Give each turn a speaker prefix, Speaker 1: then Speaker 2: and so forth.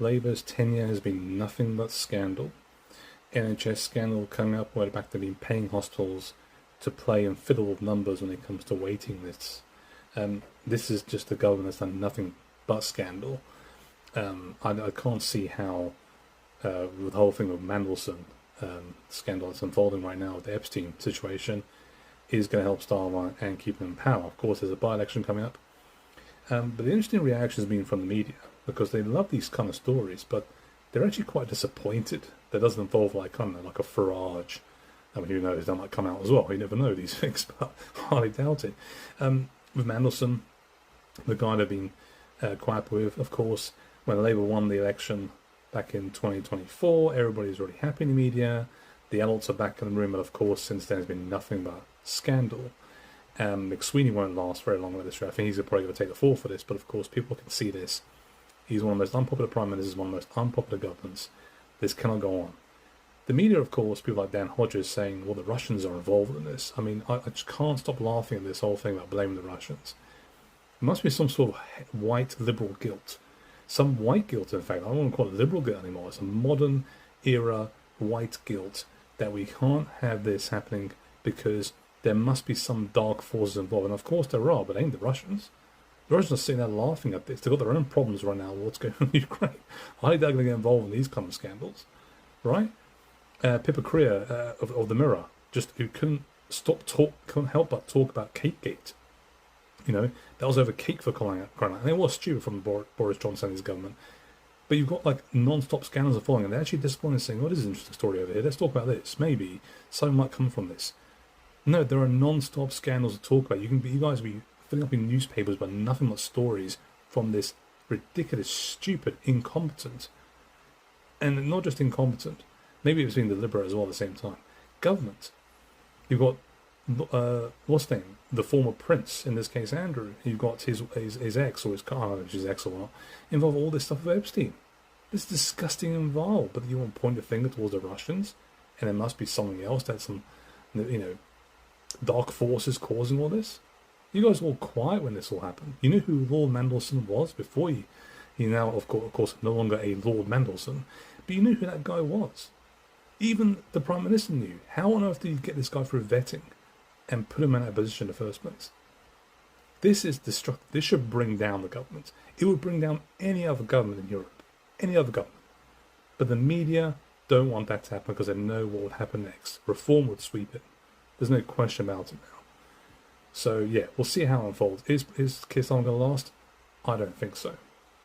Speaker 1: Labour's tenure has been nothing but scandal. NHS scandal coming up where the fact they've been paying hospitals to play and fiddle with numbers when it comes to waiting lists. This is just a government that's done nothing but scandal. I can't see how, with the whole thing of Mandelson scandal that's unfolding right now with the Epstein situation, is going to help Starmer and keep him in power. Of course, there's a by-election coming up. But the interesting reaction has been from the media, because they love these kind of stories, but they're actually quite disappointed that doesn't involve like a Farage. I mean, who knows, they might come out as well. You never know these things, but highly doubt it. With Mandelson, the guy they've been quite happy with, of course, when Labour won the election back in 2024, everybody's really happy in the media. The adults are back in the room, but of course, since then, there's been nothing but scandal. McSweeney won't last very long with this. I think he's probably going to take the fall for this, but of course, people can see this. He's one of the most unpopular prime ministers, one of the most unpopular governments. This cannot go on. The media, of course, people like Dan Hodges saying, well, the Russians are involved in this. I mean, I just can't stop laughing at this whole thing about blaming the Russians. It must be some sort of white liberal guilt. Some white guilt, in fact. I don't want to call it liberal guilt anymore. It's a modern era white guilt that we can't have this happening because there must be some dark forces involved. And of course there are, but it ain't the Russians. The Russians are sitting there laughing at this. They've got their own problems right now with what's going on in Ukraine. I think they're going to get involved in these kind of scandals, right? Pippa Creer of the Mirror, just who couldn't help but talk about Cakegate. You know, that was over cake for crying out. And it was stupid from Boris Johnson and his government. But you've got like non-stop scandals are following, and they're actually disappointed, saying, "Oh, this is an interesting story over here. Let's talk about this. Maybe something might come from this." No, there are non-stop scandals to talk about. You guys be filling up in newspapers, but nothing but stories from this ridiculous, stupid, incompetent, and not just incompetent. Maybe it's being deliberate as well at the same time. Government. You've got what's his name? The former prince, in this case Andrew. You've got his ex, or his I don't know if she's ex or not, involved all this stuff with Epstein. This is disgusting and vile. But you want to point your finger towards the Russians, and there must be something else that's some, dark forces causing all this. You guys were all quiet when this all happened. You knew who Lord Mandelson was before he now, of course, no longer a Lord Mandelson, but you knew who that guy was. Even the Prime Minister knew. How on earth did you get this guy through vetting and put him in that position in the first place? This is destructive. This should bring down the government. It would bring down any other government in Europe. Any other government. But the media don't want that to happen because they know what would happen next. Reform would sweep it. There's no question about it now. So yeah, we'll see how it unfolds. Is Keir Starmer going to last? I don't think so.